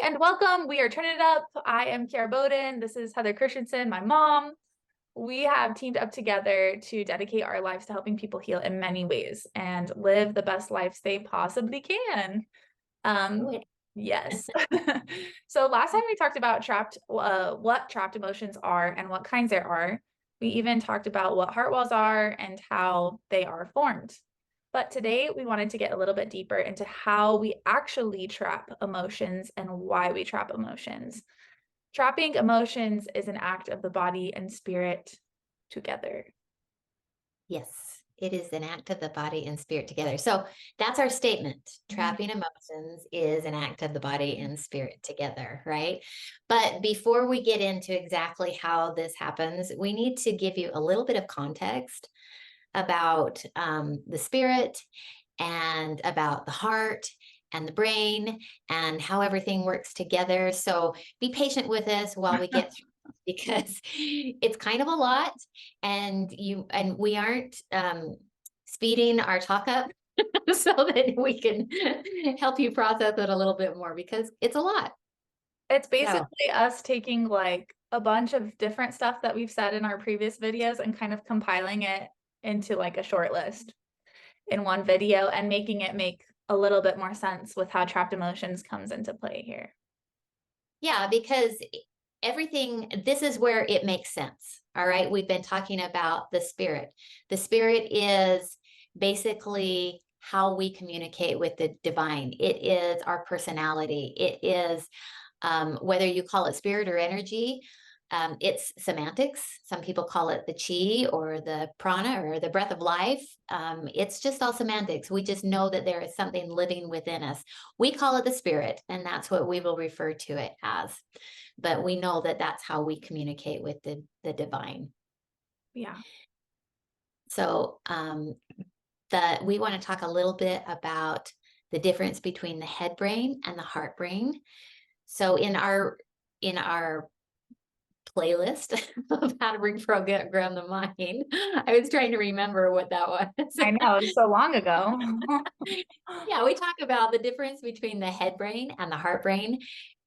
and welcome. We are Turning It Up. I am Kiara Bowden. This is Heather Christensen, my mom. We have teamed up together to dedicate our lives to helping people heal in many ways and live the best lives they possibly can. Um, yes. So last time we talked about what trapped emotions are and what kinds there are. We even talked about what heart walls are and how they are formed. But today we wanted to get a little bit deeper into how we actually trap emotions and why we trap emotions. Trapping emotions is an act of the body and spirit together. Yes, it is an act of the body and spirit together. So that's our statement. Trapping emotions is an act of the body and spirit together, right? But before we get into exactly how this happens, we need to give you a little bit of context about the spirit and about the heart and the brain and how everything works together. So be patient with us while we get through because it's kind of a lot and we aren't speeding our talk up so that we can help you process it a little bit more because it's a lot. It's So basically us taking like a bunch of different stuff that we've said in our previous videos and kind of compiling it into like a short list in one video and making it make a little bit more sense with how trapped emotions comes into play here. yeah, because this is where it makes sense. All right. We've been talking about the spirit. The spirit is basically how we communicate with the divine, it is our personality, it is whether you call it spirit or energy. It's semantics. Some people call it the chi or the prana or the breath of life. It's just all semantics. We just know that there is something living within us. We call it the spirit, and that's what we will refer to it as. But we know that that's how we communicate with the divine. Yeah. So we want to talk a little bit about the difference between the head brain and the heart brain. So in our playlist of how to reprogram the mind. I was trying to remember what that was. I know, it's so long ago. Yeah, we talk about the difference between the head brain and the heart brain.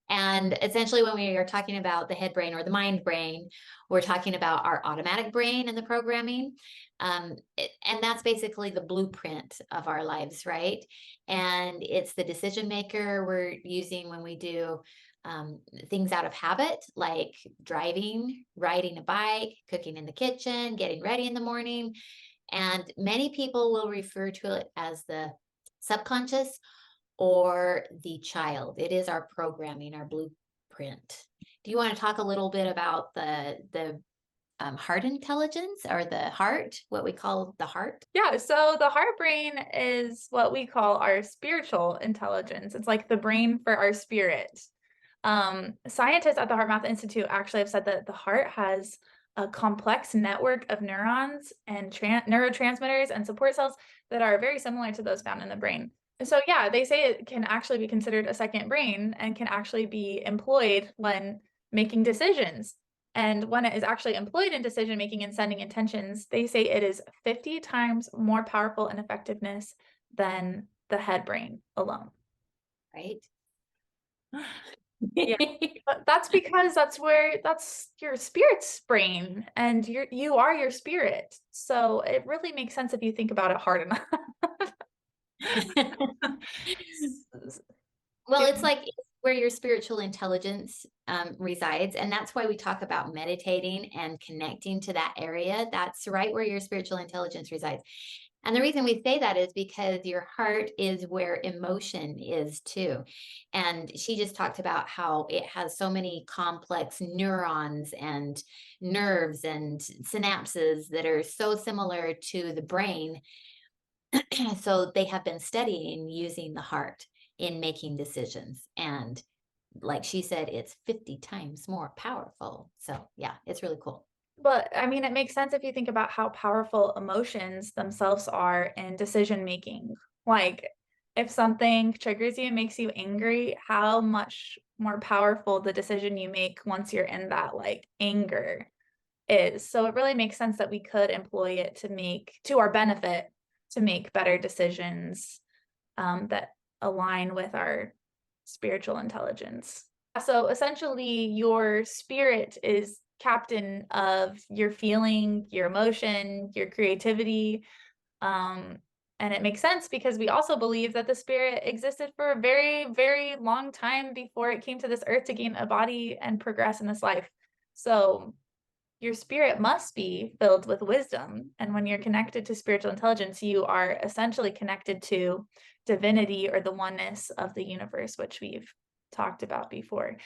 And essentially, when we are talking about the head brain or the mind brain, we're talking about our automatic brain and the programming. And that's basically the blueprint of our lives, right? And it's the decision maker we're using when we do things out of habit, like driving, riding a bike, cooking in the kitchen, getting ready in the morning. And many people will refer to it as the subconscious or the child. It is our programming, our blueprint. Do you want to talk a little bit about the heart intelligence or the heart, what we call the heart? Yeah, so the heart brain is what we call our spiritual intelligence. It's like the brain for our spirit. Scientists at the HeartMath Institute actually have said that the heart has a complex network of neurons and neurotransmitters and support cells that are very similar to those found in the brain. So yeah, they say it can actually be considered a second brain and can actually be employed when making decisions. And when it is actually employed in decision making and sending intentions, they say it is 50 times more powerful in effectiveness than the head brain alone. Right? Yeah, but that's because that's your spirit's brain and you are your spirit. So it really makes sense if you think about it hard enough. Well, it's like it's where your spiritual intelligence resides. And that's why we talk about meditating and connecting to that area. That's right where your spiritual intelligence resides. And the reason we say that is because your heart is where emotion is too. And she just talked about how it has so many complex neurons and nerves and synapses that are so similar to the brain. So they have been studying using the heart in making decisions. And like she said, it's 50 times more powerful. So yeah, it's really cool. But I mean, it makes sense if you think about how powerful emotions themselves are in decision making. Like, if something triggers you and makes you angry, how much more powerful the decision you make once you're in that like anger is. So it really makes sense that we could employ it to make to our benefit to make better decisions that align with our spiritual intelligence. So essentially, your spirit is captain of your feeling, your emotion, your creativity. Um, and it makes sense because we also believe that the spirit existed for a very, very long time before it came to this earth to gain a body and progress in this life. So your spirit must be filled with wisdom. And when you're connected to spiritual intelligence, you are essentially connected to divinity or the oneness of the universe, which we've talked about before.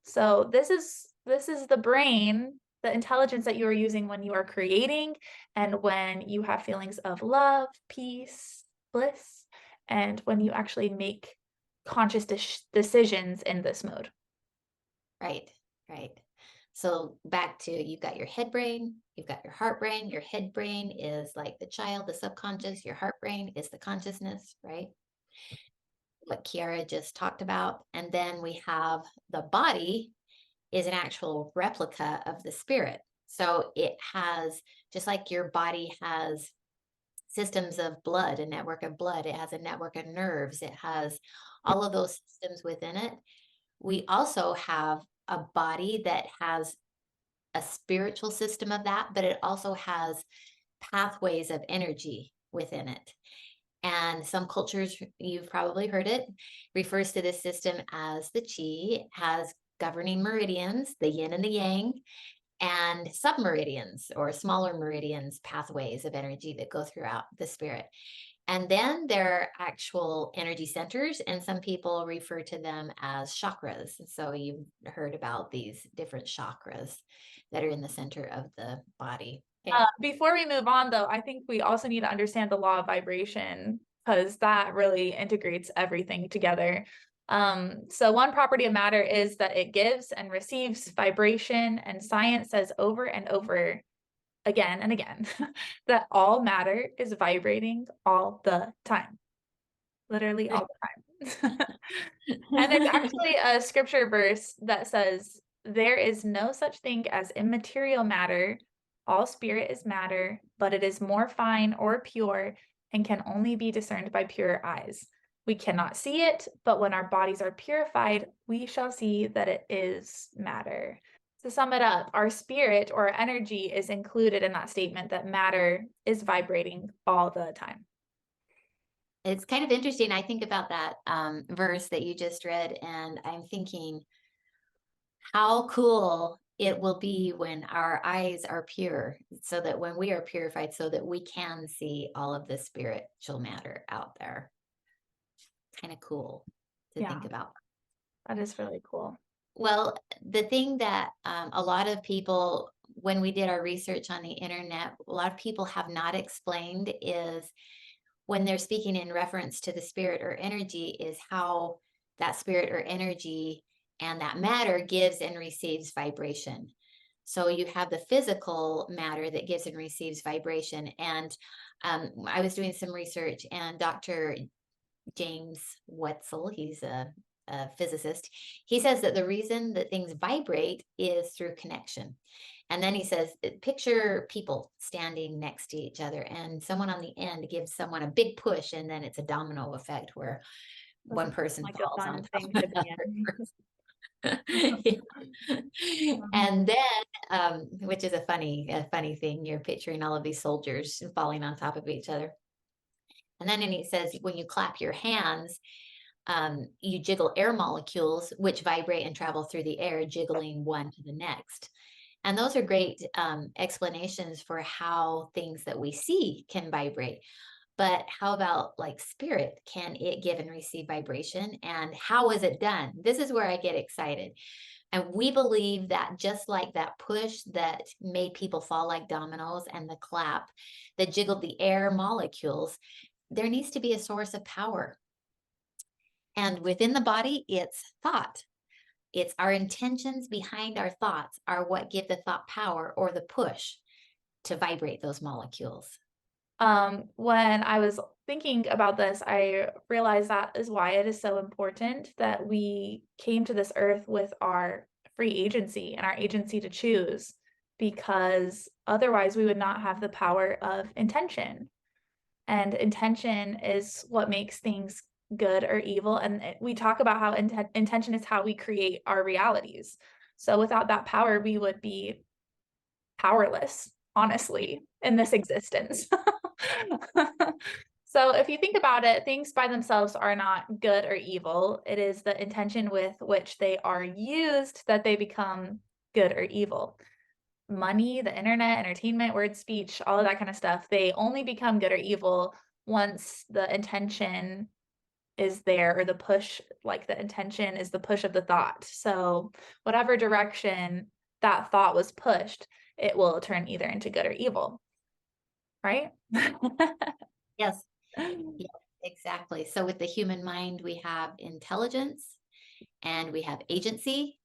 So this is the brain, the intelligence that you are using when you are creating and when you have feelings of love, peace, bliss, and when you actually make conscious decisions in this mode. Right, right. So back to you've got your head brain, you've got your heart brain. Your head brain is like the child, the subconscious. Your heart brain is the consciousness, right? What Kiara just talked about. And then we have the body is an actual replica of the spirit. So it has, just like your body has systems of blood, a network of blood, it has a network of nerves, it has all of those systems within it. We also have a body that has a spiritual system of that, but it also has pathways of energy within it. And some cultures, you've probably heard it, refers to this system as the chi, has governing meridians, the yin and the yang, and submeridians or smaller meridians, pathways of energy that go throughout the spirit. And then there are actual energy centers, and some people refer to them as chakras. So you've heard about these different chakras that are in the center of the body. Okay. Before we move on, though, I think we also need to understand the law of vibration because that really integrates everything together. So one property of matter is that it gives and receives vibration, and science says over and over again and again that all matter is vibrating all the time, literally all the time. And it's actually a scripture verse that says, there is no such thing as immaterial matter. All spirit is matter, but it is more fine or pure and can only be discerned by pure eyes. We cannot see it, but when our bodies are purified, we shall see that it is matter. To sum it up, our spirit or energy is included in that statement that matter is vibrating all the time. It's kind of interesting. I think about that verse that you just read, and I'm thinking how cool it will be when our eyes are pure, so that when we are purified, so that we can see all of the spiritual matter out there. Kind of cool to think Yeah, about. that is really cool. Well, the thing that a lot of people, when we did our research on the internet, a lot of people have not explained is when they're speaking in reference to the spirit or energy, is how that spirit or energy and that matter gives and receives vibration. So you have the physical matter that gives and receives vibration. And I was doing some research, and Dr. James Wetzel, he's a physicist, he says that the reason that things vibrate is through connection. And then he says, picture people standing next to each other, and someone on the end gives someone a big push, and then it's a domino effect where one Doesn't seem person like a falls on fun top thing of to be another in. person. And then, which is a funny thing, you're picturing all of these soldiers falling on top of each other. And then he says, when you clap your hands, you jiggle air molecules, which vibrate and travel through the air, jiggling one to the next. And those are great explanations for how things that we see can vibrate. But how about like spirit? Can it give and receive vibration? And how is it done? This is where I get excited. And we believe that just like that push that made people fall like dominoes and the clap that jiggled the air molecules, there needs to be a source of power. And within the body, it's thought. It's our intentions behind our thoughts are what give the thought power or the push to vibrate those molecules. When I was thinking about this, I realized that is why it is so important that we came to this earth with our free agency and our agency to choose, because otherwise we would not have the power of intention. And intention is what makes things good or evil. And we talk about how intention is how we create our realities. So without that power, we would be powerless, honestly, in this existence. So if you think about it, things by themselves are not good or evil. It is the intention with which they are used that they become good or evil. Money, the internet, entertainment, word, speech, all of that kind of stuff, they only become good or evil once the intention is there, or the push, like the intention is the push of the thought. So whatever direction that thought was pushed, it will turn either into good or evil, right? Yes. Yeah, exactly. So with the human mind, we have intelligence and we have agency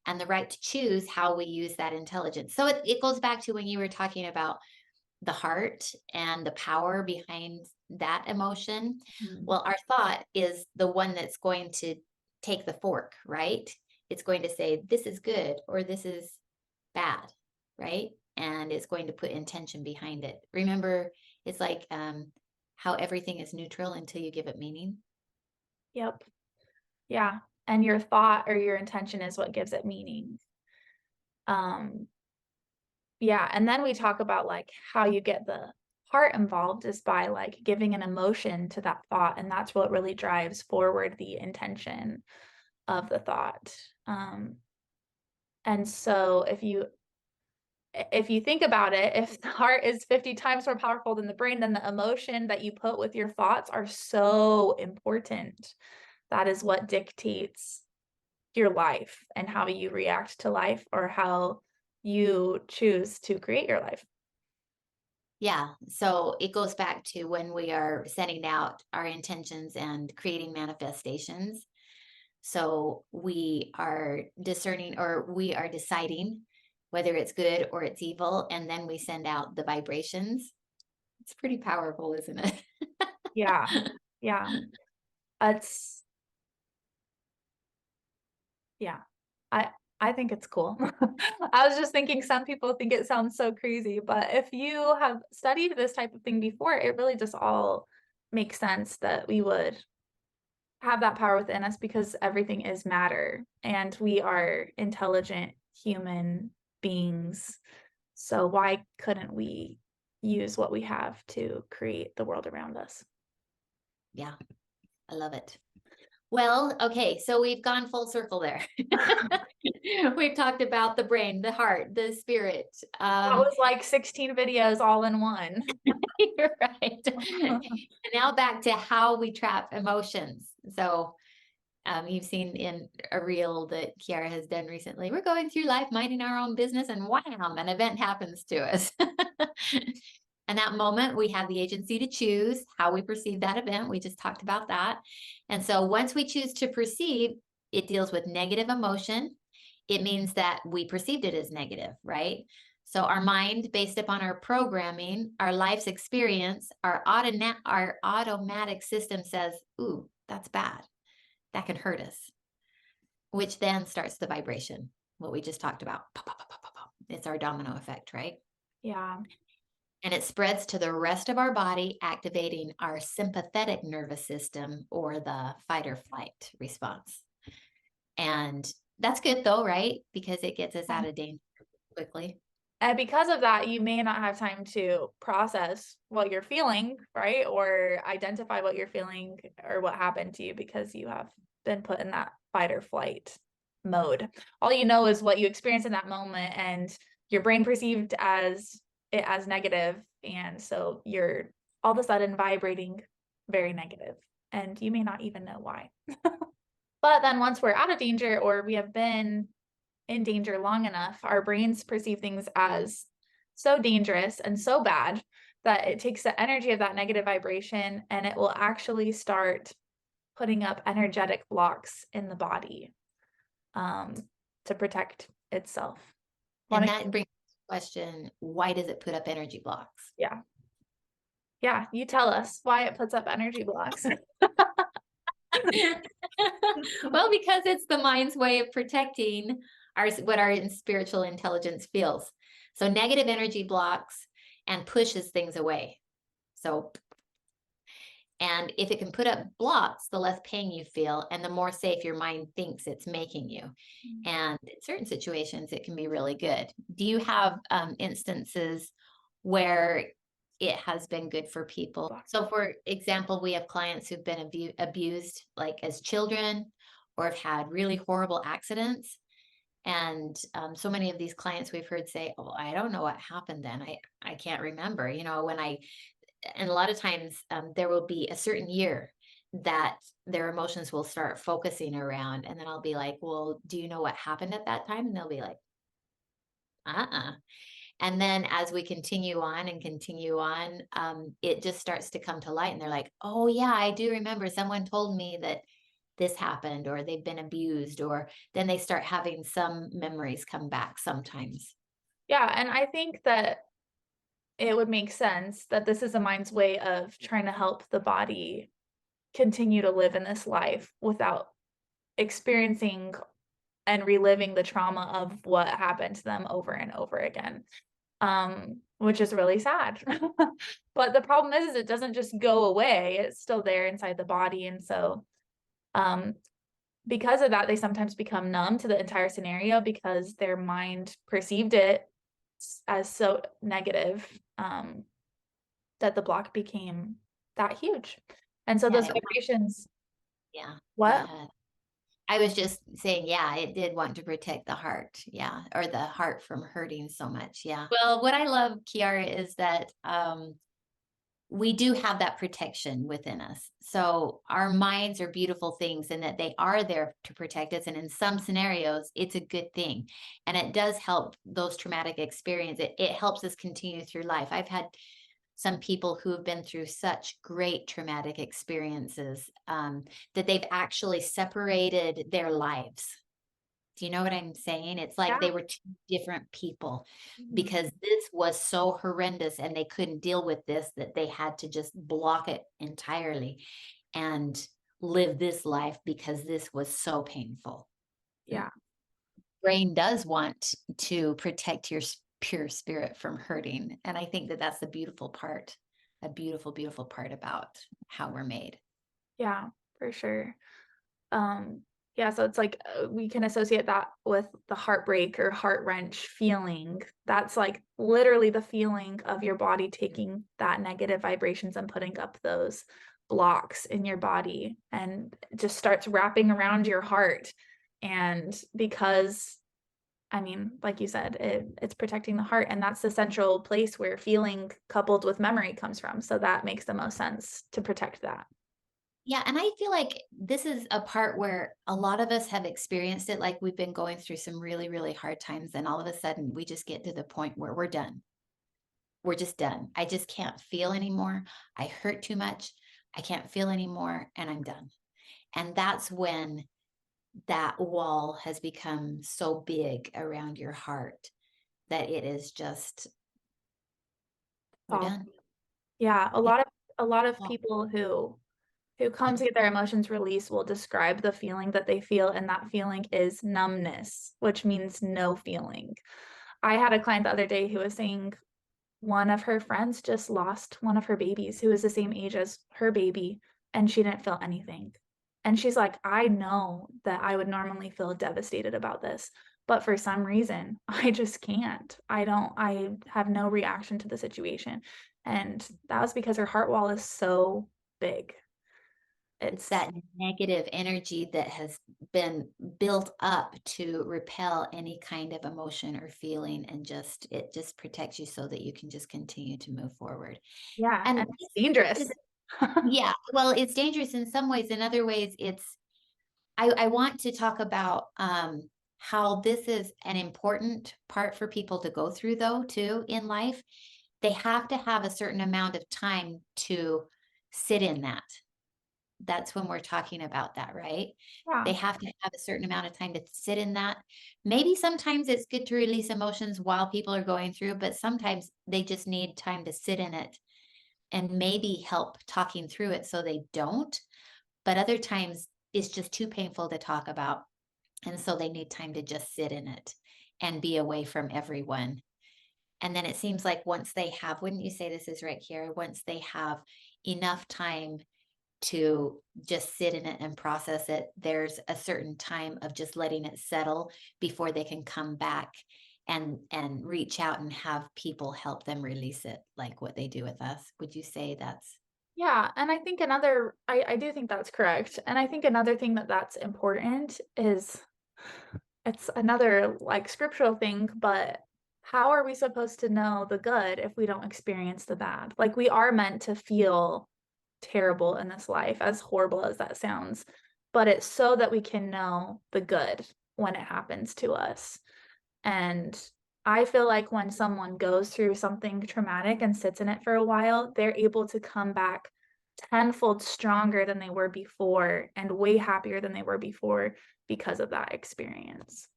and the right to choose how we use that intelligence. So it goes back to when you were talking about the heart and the power behind that emotion. Well, our thought is the one that's going to take the fork, right? It's going to say, this is good or this is bad, right? And it's going to put intention behind it. Remember, it's like how everything is neutral until you give it meaning. Yep. Yeah. And your thought or your intention is what gives it meaning. Yeah. And then we talk about like how you get the heart involved is by like giving an emotion to that thought. And that's what really drives forward the intention of the thought. And so if you think about it, if the heart is 50 times more powerful than the brain, then the emotion that you put with your thoughts are so important. That is what dictates your life and how you react to life, or how you choose to create your life. Yeah. So it goes back to when we are setting out our intentions and creating manifestations. So we are discerning or we are deciding whether it's good or it's evil. And then we send out the vibrations. It's pretty powerful, isn't it? Yeah. Yeah. It's yeah. I I think it's cool. I was just thinking some people think it sounds so crazy, but if you have studied this type of thing before, it really just all makes sense that we would have that power within us, because everything is matter and we are intelligent human beings. So why couldn't we use what we have to create the world around us? Yeah. I love it. Well, okay, so we've gone full circle there. We've talked about the brain, the heart, the spirit. That was like 16 videos all in one. You're right. And now back to how we trap emotions. So you've seen in a reel that Kiara has done recently. We're going through life minding our own business, and wham, an event happens to us. And that moment, we have the agency to choose how we perceive that event. We just talked about that. And so once we choose to perceive, it deals with negative emotion. It means that we perceived it as negative, right? So our mind, based upon our programming, our life's experience, our automatic system says, ooh, that's bad. That can hurt us, which then starts the vibration, what we just talked about. Pop, pop, pop, pop, pop. It's our domino effect, right? Yeah. And it spreads to the rest of our body, activating our sympathetic nervous system or the fight or flight response. And that's good though, right? Because it gets us out of danger quickly. And because of that, you may not have time to process what you're feeling, right? Or identify what you're feeling or what happened to you, because you have been put in that fight or flight mode. All you know is what you experienced in that moment, and your brain perceived as it as negative. And so you're all of a sudden vibrating very negative, and you may not even know why. But then once we're out of danger, or we have been in danger long enough, our brains perceive things as so dangerous and so bad that it takes the energy of that negative vibration and it will actually start putting up energetic blocks in the body, to protect itself. And that brings the question, why does it put up energy blocks? Yeah. Yeah, you tell us why it puts up energy blocks. Well, because it's the mind's way of protecting what our spiritual intelligence feels. So negative energy blocks and pushes things away. So And if it can put up blocks, the less pain you feel and the more safe your mind thinks it's making you. And in certain situations, it can be really good. Do you have instances where it has been good for people? So, for example, we have clients who've been abused like as children or have had really horrible accidents. And so many of these clients we've heard say, "Oh, I don't know what happened then. I can't remember." And a lot of times there will be a certain year that their emotions will start focusing around, and then I'll be like, "Well, do you know what happened at that time?" And they'll be like, "Uh-uh." And then as we continue on and continue on, it just starts to come to light, and they're like, "Oh yeah, I do remember someone told me that this happened, or they've been abused," or then they start having some memories come back sometimes. Yeah, and I think that it would make sense that this is the mind's way of trying to help the body continue to live in this life without experiencing and reliving the trauma of what happened to them over and over again, which is really sad. But the problem is it doesn't just go away, it's still there inside the body, and so, um, because of that, they sometimes become numb to the entire scenario because their mind perceived it as so negative, that the block became that huge. And so Yeah, those vibrations. yeah, go What? ahead. I was just saying, yeah, it did want to protect the heart. Yeah. Or the heart from hurting so much. Yeah. Well, what I love, Kiara, is that we do have that protection within us. So our minds are beautiful things and that they are there to protect us. And in some scenarios, it's a good thing. And it does help those traumatic experiences. It helps us continue through life. I've had some people who have been through such great traumatic experiences that they've actually separated their lives. Do you know what I'm saying? It's like Yeah. they were two different people Mhm. because this was so horrendous and they couldn't deal with this that they had to just block it entirely and live this life because this was so painful. Yeah. Brain does want to protect your pure spirit from hurting. And I think that that's the beautiful part, a beautiful, beautiful part about how we're made. Yeah, for sure. Um, yeah, so it's like, we can associate that with the heartbreak or heart wrench feeling. That's like literally the feeling of your body taking that negative vibrations and putting up those blocks in your body and it just starts wrapping around your heart. And because I mean, like you said, it's protecting the heart, and that's the central place where feeling coupled with memory comes from. So that makes the most sense to protect that. Yeah, and I feel like this is a part where a lot of us have experienced it. Like we've been going through some really, really hard times, and all of a sudden we just get to the point where we're done. We're just done. I just can't feel anymore. I hurt too much. I can't feel anymore, and I'm done. And that's when that wall has become so big around your heart that it is just, we're Oh, done. yeah, Yeah. a lot of people who come to get their emotions released will describe the feeling that they feel, and that feeling is numbness, which means no feeling. I had a client the other day who was saying one of her friends just lost one of her babies who was the same age as her baby, and she didn't feel anything. And she's like, "I know that I would normally feel devastated about this, but for some reason, I just can't. I have no reaction to the situation." And that was because her heart wall is so big. It's It's that negative energy that has been built up to repel any kind of emotion or feeling, and just it just protects you so that you can just continue to move forward. yeah, and And it's dangerous. yeah, well, it's dangerous in some ways. In other ways, I want to talk about how this is an important part for people to go through, though, too, in life. They have to have a certain amount of time to sit in that. That's when we're talking about that, right? They Yeah, have to have a certain amount of time to sit in that. Maybe sometimes it's good to release emotions while people are going through, but sometimes they just need time to sit in it and maybe help talking through it so they don't. But other times it's just too painful to talk about. And so they need time to just sit in it and be away from everyone. And then it seems like once they have, wouldn't you say this is right here? Once they have enough time to just sit in it and process it. There's a certain time of just letting it settle before they can come back and reach out and have people help them release it, like what they do with us. Would you say that's Yeah, and I think I do think that's correct. And I think another thing that's important is it's another like scriptural thing, but how are we supposed to know the good if we don't experience the bad? Like we are meant to feel terrible in this life, as horrible as that sounds, but it's so that we can know the good when it happens to us. And I feel like when someone goes through something traumatic and sits in it for a while, they're able to come back tenfold stronger than they were before and way happier than they were before because of that experience.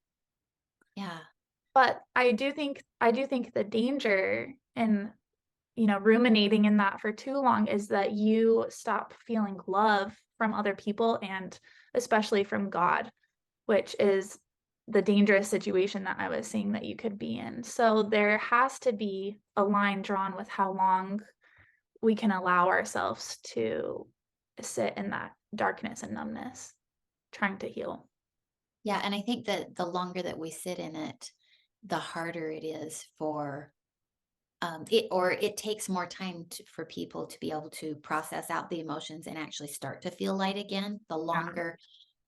yeah. But I do think the danger in, ruminating in that for too long is that you stop feeling love from other people and especially from God, which is the dangerous situation that I was saying that you could be in. So there has to be a line drawn with how long we can allow ourselves to sit in that darkness and numbness, trying to heal. Yeah, and I think that the longer that we sit in it, the harder it is for it takes more time for people to be able to process out the emotions and actually start to feel light again. The Yeah. longer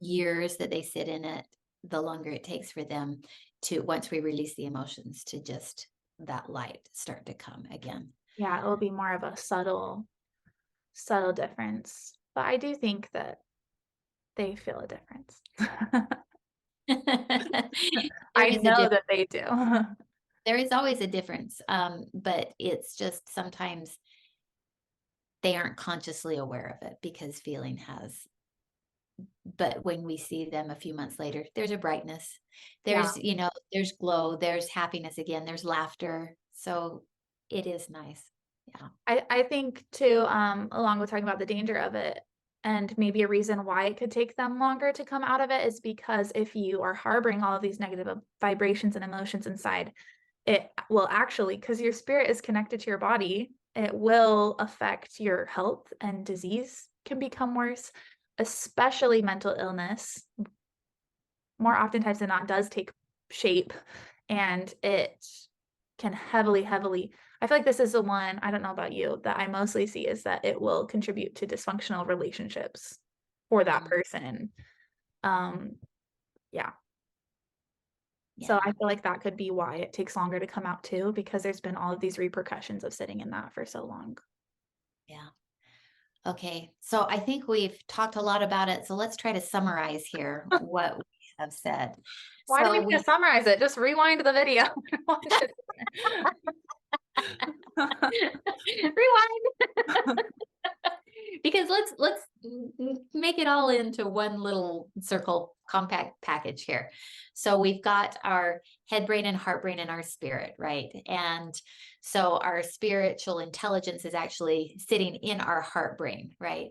years that they sit in it, the longer it takes for them to, once we release the emotions, to just that light start to come again. Yeah, it'll be more of a subtle difference. But I do think that they feel a difference. There I is a know difference. that they do. There is always a difference, but it's just sometimes they aren't consciously aware of it because feeling has. But when we see them a few months later, there's a brightness. Yeah. There's glow, there's happiness again, there's laughter. So it is nice. Yeah. I think too, along with talking about the danger of it, and maybe a reason why it could take them longer to come out of it is because if you are harboring all of these negative vibrations and emotions inside, it will actually, because your spirit is connected to your body, it will affect your health and disease can become worse, especially mental illness. More oftentimes than not does take shape and it can heavily I feel like this is the one, I don't know about you, that I mostly see is that it will contribute to dysfunctional relationships for that Mm, person. Um, yeah. So I yeah. feel like that could be why it takes longer to come out too, because there's been all of these repercussions of sitting in that for so long. Yeah. Okay. So I think we've talked a lot about it. So let's try to summarize here what we have said. Why do we So need to we summarize it? Just rewind the video. Watch it. rewind. Because let's make it all into one little circle compact package here. So we've got our head brain and heart brain and our spirit, right? And so our spiritual intelligence is actually sitting in our heart brain, right?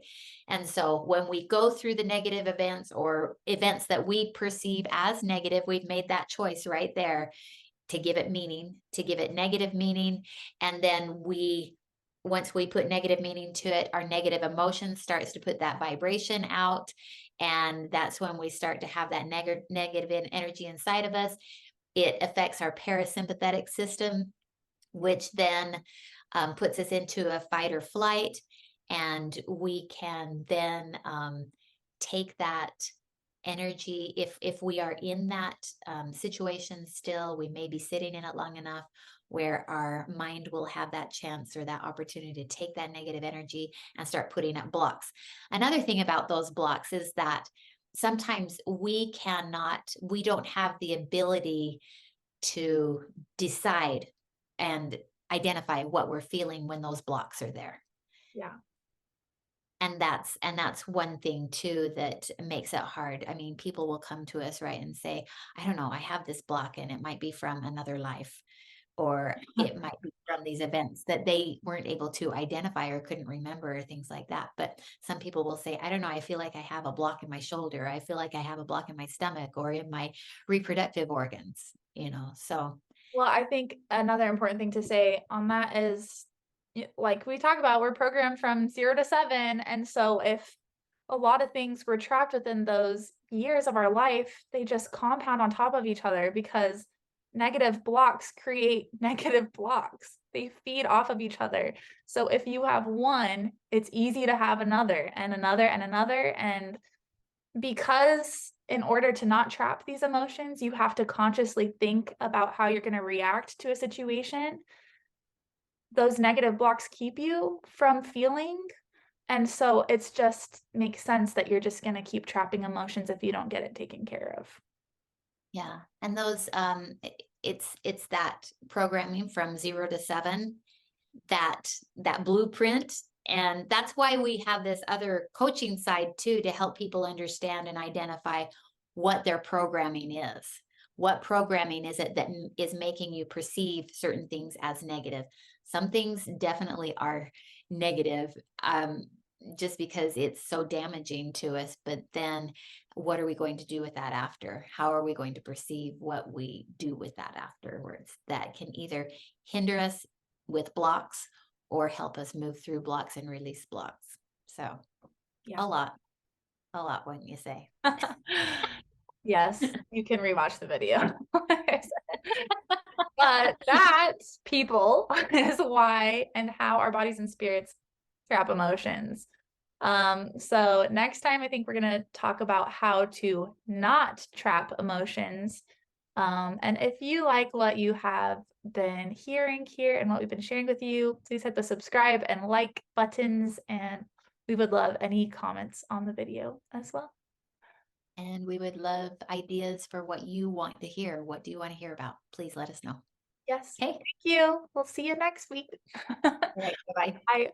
And so when we go through the negative events or events that we perceive as negative, we've made that choice right there to give it meaning, to give it negative meaning. And then once we put negative meaning to it, our negative emotion starts to put that vibration out. And that's when we start to have that negative energy inside of us. It affects our parasympathetic system, which then puts us into a fight or flight. And we can then take that energy if we are in that situation still, we may be sitting in it long enough where our mind will have that chance or that opportunity to take that negative energy and start putting up blocks. Another thing about those blocks is that sometimes we don't have the ability to decide and identify what we're feeling when those blocks are there. Yeah. And that's one thing too that makes it hard. I mean, people will come to us, right, and say, I don't know, I have this block and it might be from another life, or it might be from these events that they weren't able to identify or couldn't remember or things like that. But some people will say, I don't know, I feel like I have a block in my shoulder, I feel like I have a block in my stomach or in my reproductive organs. So Well, I think another important thing to say on that is like we talk about, we're programmed from 0 to 7. And so if a lot of things were trapped within those years of our life, they just compound on top of each other because negative blocks create negative blocks. They feed off of each other. So if you have one, it's easy to have another and another and another. And because in order to not trap these emotions, you have to consciously think about how you're going to react to a situation. Those negative blocks keep you from feeling. And so it's just makes sense that you're just going to keep trapping emotions if you don't get it taken care of. Yeah. And those, it's that programming from 0 to 7, that blueprint. And that's why we have this other coaching side too, to help people understand and identify what their programming is. What programming is it that is making you perceive certain things as negative? Some things definitely are negative, just because it's so damaging to us. But then what are we going to do with that after? How are we going to perceive what we do with that afterwards? That can either hinder us with blocks or help us move through blocks and release blocks. So Yeah. a lot, wouldn't you say? Yes, you can rewatch the video. But that, people, is why and how our bodies and spirits trap emotions. So next time I think we're gonna talk about how to not trap emotions. And if you like what you have been hearing here and what we've been sharing with you, please hit the subscribe and like buttons, and we would love any comments on the video as well. And we would love ideas for what you want to hear. What do you want to hear about? Please let us know. Yes. Okay. Thank you. We'll see you next week. All right. Bye-bye. Bye.